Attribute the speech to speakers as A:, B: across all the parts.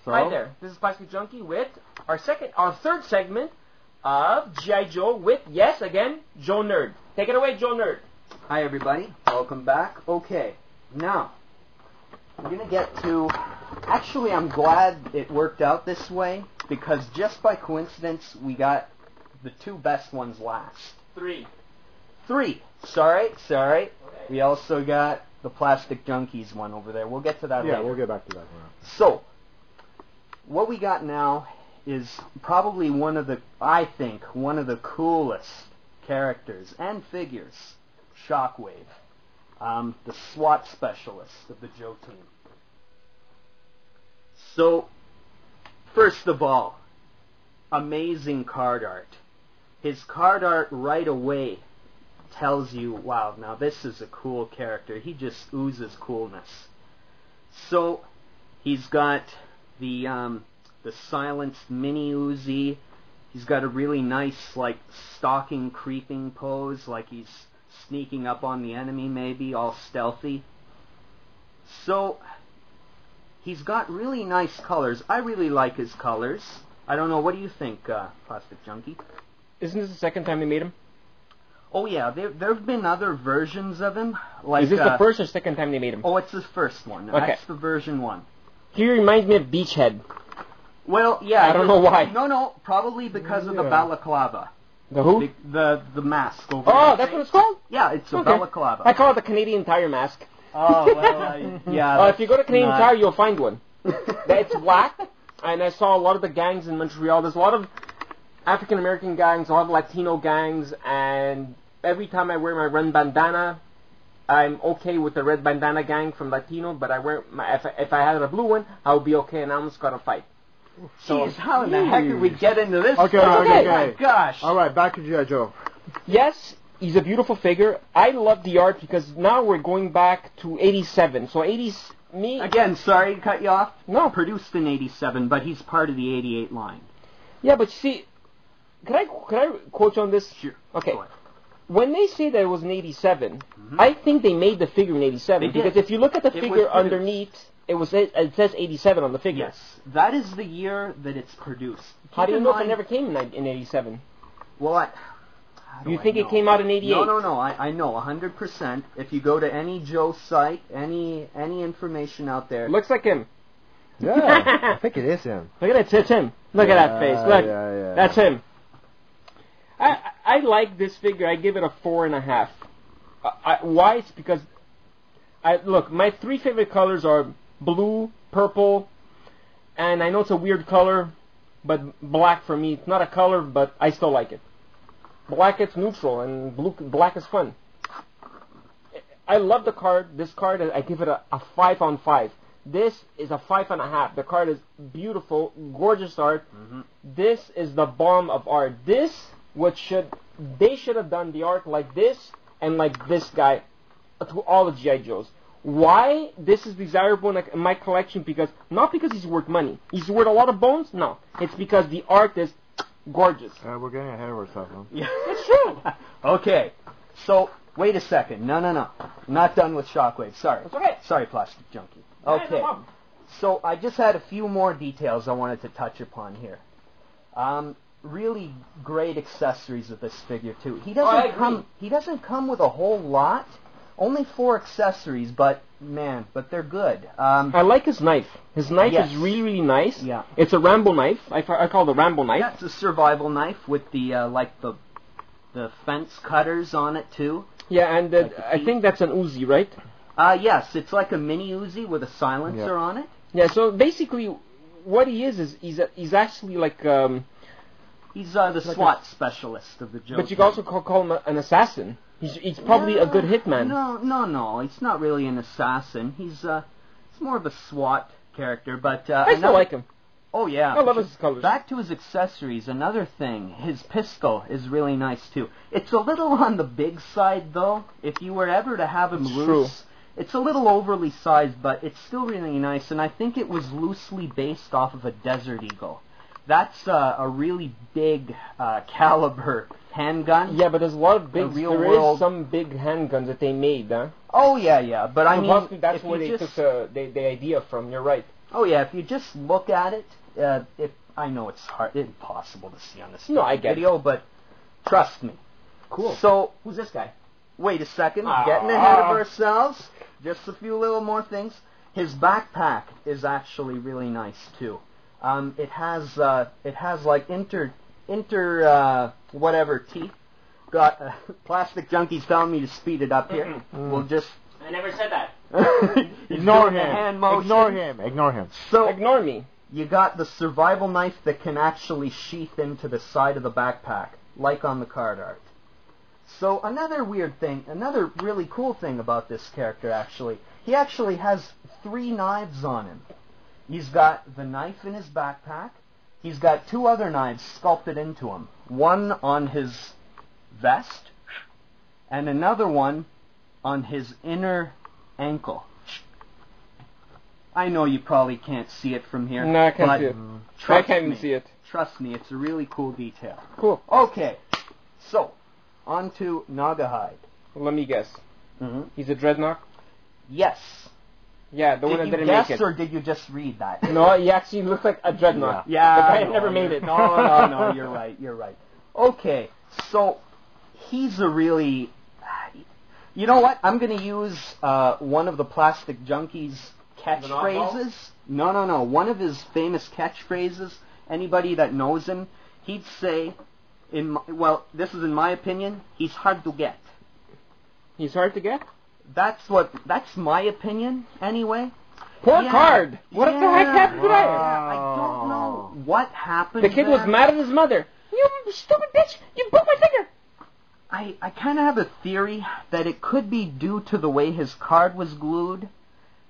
A: So?
B: Hi there. This is Plasticjunky with our third segment of G.I. Joe with, yes, again, JoeNerd. Take it away, JoeNerd.
C: Hi everybody, welcome back. Okay, now, we're going to get to... Actually, I'm glad it worked out this way, because just by coincidence, we got the two best ones last.
B: Three.
C: Sorry. Okay. We also got the Plasticjunkies one over there. We'll get to that later.
A: Yeah, we'll get back to that one.
C: So, what we got now is probably I think, one of the coolest characters and figures, Shockwave, the SWAT specialist of the Joe team. So, first of all, amazing card art. His card art right away tells you, wow, now this is a cool character. He just oozes coolness. So, he's got the silenced mini Uzi. He's got a really nice, like, stalking, creeping pose, like he's sneaking up on the enemy, maybe, all stealthy. So, he's got really nice colors. I really like his colors. I don't know, what do you think, Plasticjunky?
B: Isn't this the second time they made him?
C: Oh yeah, there have been other versions of him. Like,
B: is this the first or second time they made him?
C: Oh, it's the first one.
B: Okay.
C: That's the version 1.
B: He reminds me of Beachhead.
C: Well, yeah.
B: I don't know why.
C: No, probably because of the balaclava.
B: The who?
C: The mask over
B: Oh,
C: there.
B: that's what it's called?
C: Yeah, it's a balaclava.
B: I call it the Canadian Tire mask.
C: Oh, well, yeah.
B: If you go to Canadian Tire, you'll find one. It's black, and I saw a lot of the gangs in Montreal. There's a lot of African-American gangs, a lot of Latino gangs, and every time I wear my red bandana, I'm okay with the red bandana gang from Latino, but I wear if I had a blue one, I would be okay, and I almost got a fight.
C: So, jeez, how in the heck did we get into this?
A: Okay.
C: Oh my gosh.
A: All right, back to G.I. Joe.
B: Yes, he's a beautiful figure. I love the art because now we're going back to 87. So 80s,
C: Again, sorry to cut you off.
B: No.
C: Produced in 87, but he's part of the 88 line.
B: Yeah, but see, can I quote you on this?
C: Sure.
B: Okay. When they say that it was in 87, I think they made the figure in 87 because if you look at the figure underneath, it says 87 on the figure.
C: Yes, that is the year that it's produced.
B: How do you know if it never came in 87?
C: Well,
B: you think it came out in 88?
C: No, I know 100%. If you go to any Joe site, any information out there,
B: looks like him.
A: Yeah, I think it is him.
B: Look at that, it's him. Look at that face. Look, that's him. I like this figure. I give it a 4.5. Why? It's because look, my three favorite colors are blue, purple, and I know it's a weird color, but black for me. It's not a color, but I still like it. Black is neutral, and black is fun. I love the card. This card, I give it a 5 on 5. This is a 5.5. The card is beautiful, gorgeous art. This is the bomb of art. They should have done the art like this and like this guy to all the G.I. Joes. Why this is desirable in my collection? Not because he's worth money. He's worth a lot of bones? No. It's because the art is gorgeous.
A: We're getting ahead of ourselves, huh?
C: Yeah.
B: It's true.
C: Okay. So, wait a second. No. Not done with Shockwave. Sorry.
B: That's okay.
C: Sorry, Plasticjunky. Okay.
B: No,
C: so, I just had a few more details I wanted to touch upon here. Really great accessories with this figure too. He doesn't come with a whole lot. Only 4 accessories, but they're good.
B: I like his knife. His knife is really, really nice.
C: Yeah.
B: It's a Rambo knife. I call it a Rambo knife.
C: Yeah, it's a survival knife with the the fence cutters on it too.
B: Yeah, and I think that's an Uzi, right?
C: Yes, it's like a mini Uzi with a silencer on it.
B: Yeah. So basically, what he is he's actually like.
C: He's the SWAT specialist of the Joe.
B: But you can also call him an assassin. He's probably a good hitman.
C: No. He's not really an assassin. He's more of a SWAT character. But
B: I still like him.
C: Oh yeah.
B: I love his colors.
C: Back to his accessories. Another thing, his pistol is really nice too. It's a little on the big side though. If you were ever to have him loose, it's a little overly sized, but it's still really nice. And I think it was loosely based off of a Desert Eagle. That's a really big caliber handgun.
B: Yeah, but there's a lot of big.
C: There
B: is some big handguns that they made, huh?
C: Oh yeah. But I mean,
B: that's where they took the idea from. You're right.
C: Oh yeah, if you just look at it, I know it's impossible to see on this
B: I get
C: video, but trust me.
B: Cool.
C: So,
B: who's this guy?
C: wait a second, getting ahead of ourselves. Just a few little more things. His backpack is actually really nice too. It has like whatever teeth. Got Plasticjunky's telling me to speed it up here. We'll just.
B: I never said that.
A: Ignore him.
C: Hand motion.
A: Ignore him. Ignore him.
C: So
B: Ignore me.
C: you got the survival knife that can actually sheath into the side of the backpack, like on the card art. So another weird thing, another really cool thing about this character actually, he actually has 3 knives on him. He's got the knife in his backpack. He's got 2 other knives sculpted into him. One on his vest, and another one on his inner ankle. I know you probably can't see it from here.
B: No, I can't see it. I can't even see it.
C: Trust me, it's a really cool detail.
B: Cool.
C: Okay, so, on to Nagahide.
B: Let me guess.
C: Mm-hmm.
B: He's a dreadnought?
C: Yes.
B: Yeah, the one that
C: Did you
B: didn't
C: guess,
B: make it.
C: or did you just read that?
B: No, he actually looks like a dreadnought.
C: Yeah,
B: the guy
C: no,
B: never made it.
C: No, you're right. Okay, so, he's a really... You know what? I'm going to use one of the Plasticjunky's catchphrases. No. One of his famous catchphrases. Anybody that knows him, he'd say, this is in my opinion, he's hard to get.
B: He's hard to get?
C: That's my opinion, anyway.
B: Poor card! What the heck happened to that?
C: I don't know what happened.
B: The kid was mad at his mother. You stupid bitch! You broke my finger!
C: I kind of have a theory that it could be due to the way his card was glued,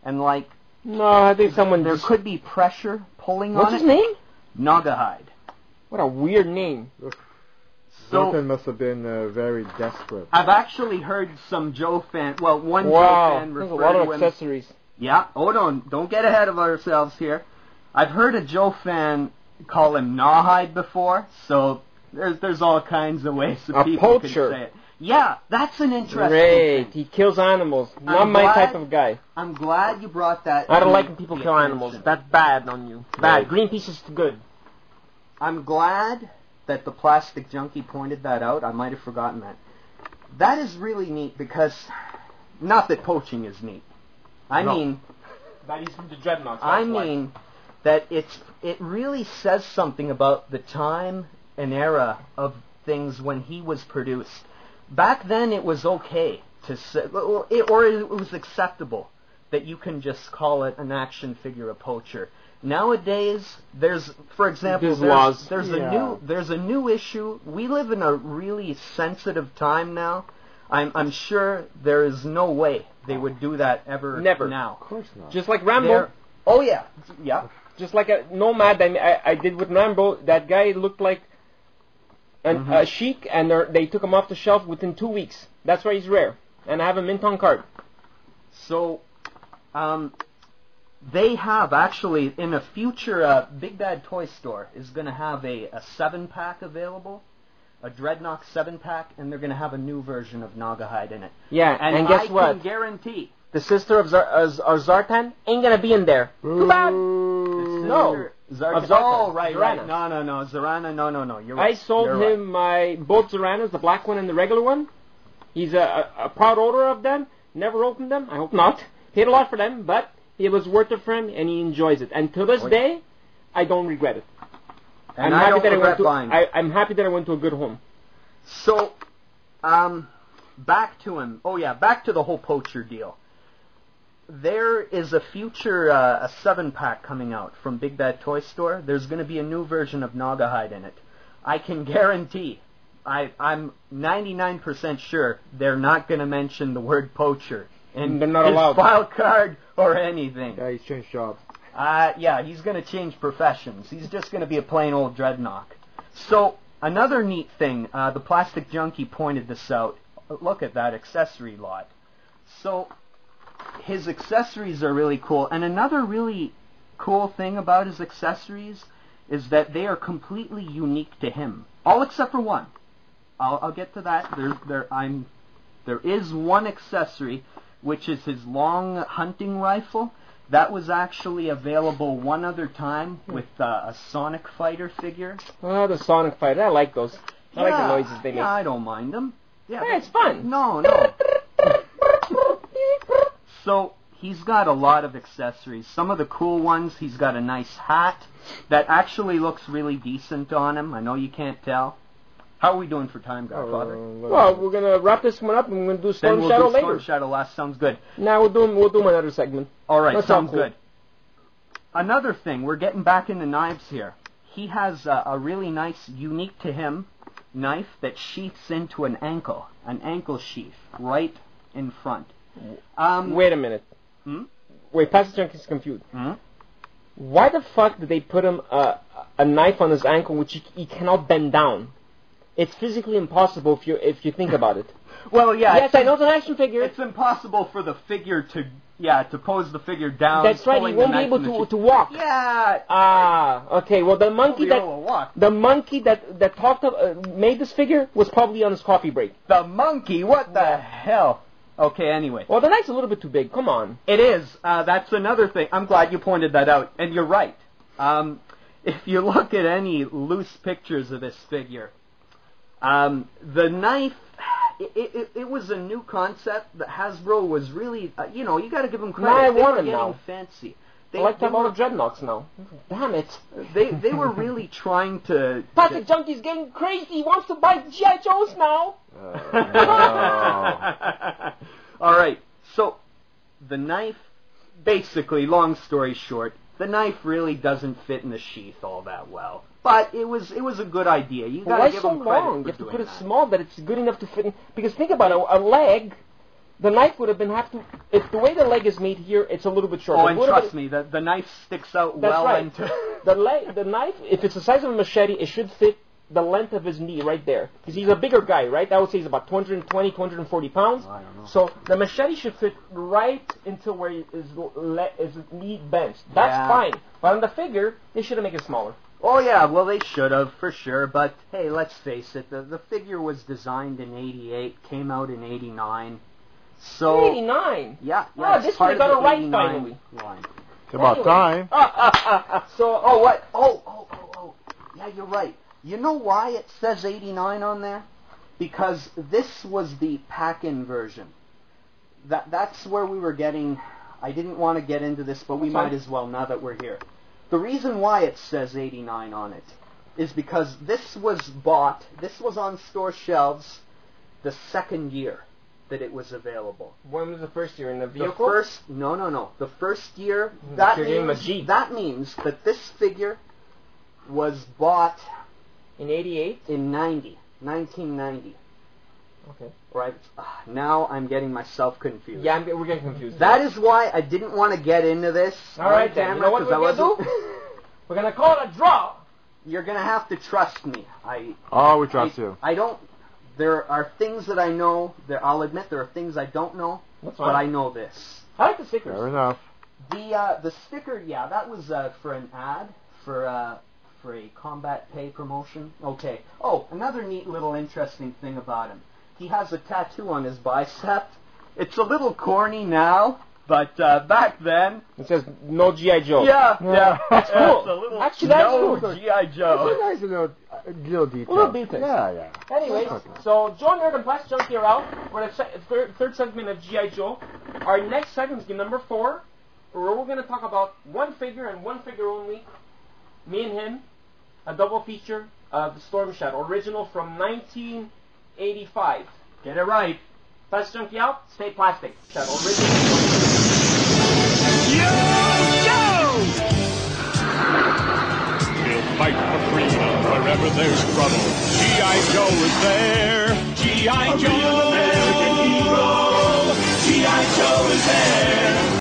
C: and like...
B: No, I think
C: there could be pressure pulling on it.
B: What's his name?
C: Nagahide.
B: What a weird name.
A: Jonathan must have been very desperate.
C: I've actually heard some Joe fan... Well, one Joe fan refer
B: there's a lot of
C: to him...
B: accessories.
C: Yeah, hold on. Don't get ahead of ourselves here. I've heard a Joe fan call him Gnawhide before, so... There's all kinds of ways that people can say it. Yeah, that's an interesting
B: Great.
C: thing.
B: He kills animals. Not my type of guy.
C: I'm glad you brought that.
B: I don't like when people kill animals. That's bad on you. Bad. Greenpeace is good.
C: I'm glad that the Plasticjunky pointed that out. I might have forgotten that. That is really neat because, not that poaching is neat. I mean,
B: that he's from the dreadnoughts.
C: I mean that it really says something about the time and era of things when he was produced. Back then, it was okay to say, or it was acceptable that you can just call it an action figure a poacher. Nowadays, for example, there's a new issue. We live in a really sensitive time now. I'm sure there is no way they would do that ever.
B: Never.
C: Now.
B: Of course not. Just like Rambo.
C: Oh yeah.
B: Just like a Nomad I did with Rambo. That guy looked like a sheik, and they took him off the shelf within 2 weeks. That's why he's rare. And I have a mint on card.
C: So, they have actually, in a future, Big Bad Toy Store is going to have a 7-pack available, a Dreadnought 7-pack, and they're going to have a new version of Nagahide in it.
B: Yeah, and guess what?
C: I can guarantee.
B: The sister of Zartan ain't going to be in there. Too bad. No.
C: Oh, right. No. Zarana, no. You're right.
B: I sold him both Zaranas, the black one and the regular one. He's a proud owner of them. Never opened them. I hope not. Paid a lot for them, but it was worth it for him, and he enjoys it. And to this day, I don't regret it.
C: And I'm
B: happy that I went to a good home.
C: So, back to him. Oh yeah, back to the whole poacher deal. There is a future a 7-pack coming out from Big Bad Toy Store. There's going to be a new version of Nagahide in it. I can guarantee, I'm 99% sure they're not going to mention the word poacher in his file card or anything.
A: Yeah, he's changed jobs.
C: Yeah, he's going to change professions. He's just going to be a plain old dreadnought. So, another neat thing, the Plasticjunky pointed this out. Look at that accessory lot. So, his accessories are really cool. And another really cool thing about his accessories is that they are completely unique to him. All except for one. I'll get to that. There is one accessory, which is his long hunting rifle. That was actually available one other time with a Sonic Fighter figure.
B: Oh, the Sonic Fighter. I like those. I like the noises they make.
C: Yeah, I don't mind them. Yeah,
B: it's fun.
C: No. So, he's got a lot of accessories. Some of the cool ones, he's got a nice hat that actually looks really decent on him. I know you can't tell. How are we doing for time, Godfather?
B: Well, we're going to wrap this one up and we're going to do Storm Shadow later.
C: Storm Shadow last. Sounds good.
B: Now we'll do another segment.
C: All right, sounds good. Another thing, we're getting back into knives here. He has a really nice, unique to him, knife that sheaths into an ankle sheath right in front.
B: Wait a minute. Wait, Plasticjunky's confused. Why the fuck did they put him a knife on his ankle which he cannot bend down? It's physically impossible if you think about it.
C: Well, yeah.
B: Yes, I know it's an action figure.
C: It's impossible for the figure to pose the figure down.
B: That's right. He won't be able to walk.
C: Yeah.
B: Okay. Well, the monkey that talked made this figure was probably on his coffee break.
C: The monkey? What the hell? Okay. Anyway.
B: Well, the knife's a little bit too big. Come on.
C: It is. That's another thing. I'm glad you pointed that out, and you're right. If you look at any loose pictures of this figure. The knife, it was a new concept that Hasbro was really, you got to give them credit.
B: I
C: they
B: want
C: were
B: him
C: getting
B: now.
C: fancy.
B: I like to have all the dreadnoughts now. Damn it.
C: They were really trying to...
B: Plasticjunky's getting crazy. He wants to buy G.I.Joes now.
C: No. All right. So, the knife, basically, long story short, the knife really doesn't fit in the sheath all that well. But it was a good idea. You got to give them credit.
B: Long? You have to put it small that it's good enough to fit in. Because think about it, a leg, the knife would have been if the way the leg is made here, it's a little bit short.
C: Oh, and trust me, the knife sticks out well into...
B: The knife, if it's the size of a machete, it should fit the length of his knee right there. Because he's a bigger guy, right? I would say he's about 220, 240 pounds.
C: I don't know.
B: So the machete should fit right into where his knee bends. That's fine. But on the figure, they should have made it smaller.
C: Oh, yeah, well, they should have, for sure. But, hey, let's face it, the figure was designed in 88, came out in 89. So...
B: 89?
C: Yeah.
B: This one got it right, finally.
C: Line.
A: It's about time.
C: What? Oh, yeah, you're right. You know why it says 89 on there? Because this was the pack-in version. That's where we were getting... I didn't want to get into this, but we might as well now that we're here. The reason why it says 89 on it is because this was on store shelves the second year that it was available.
B: When was the first year? In the vehicle?
C: No. The first year, that means that this figure was bought...
B: In 88?
C: In 1990.
B: Okay.
C: Right. Now I'm getting myself confused.
B: Yeah, we're getting confused.
C: That is why I didn't want to get into this.
B: All right, then. You know what we're going to do? We're going to call it a draw.
C: You're going to have to trust me.
A: We trust you.
C: I don't... There are things that I know. I'll admit there are things I don't know.
B: That's fine.
C: But I know this.
B: I like the stickers.
A: Fair enough.
C: The sticker, that was for an ad for a combat pay promotion. Okay. Oh, another neat little interesting thing about him. He has a tattoo on his bicep. It's a little corny now, but back then...
B: It says, no G.I. Joe.
C: Yeah.
B: That's cool.
C: Actually, that's cool. G.I. Joe.
A: It's nice to know little details.
B: Little details.
A: Yeah.
B: Anyways, so JoeNerd and Plasticjunky are out. We're in the third segment of G.I. Joe. Our next segment is number 4, where we're going to talk about one figure and one figure only. Me and him. A double feature of the Storm Shadow. Original from 1985.
C: Get it right.
B: Plasticjunky out. Stay plastic. Shadow. Original.
D: Joe! We'll fight for freedom wherever there's trouble. G.I. Joe is there. G.I. Joe! American hero. G.I. Joe is there.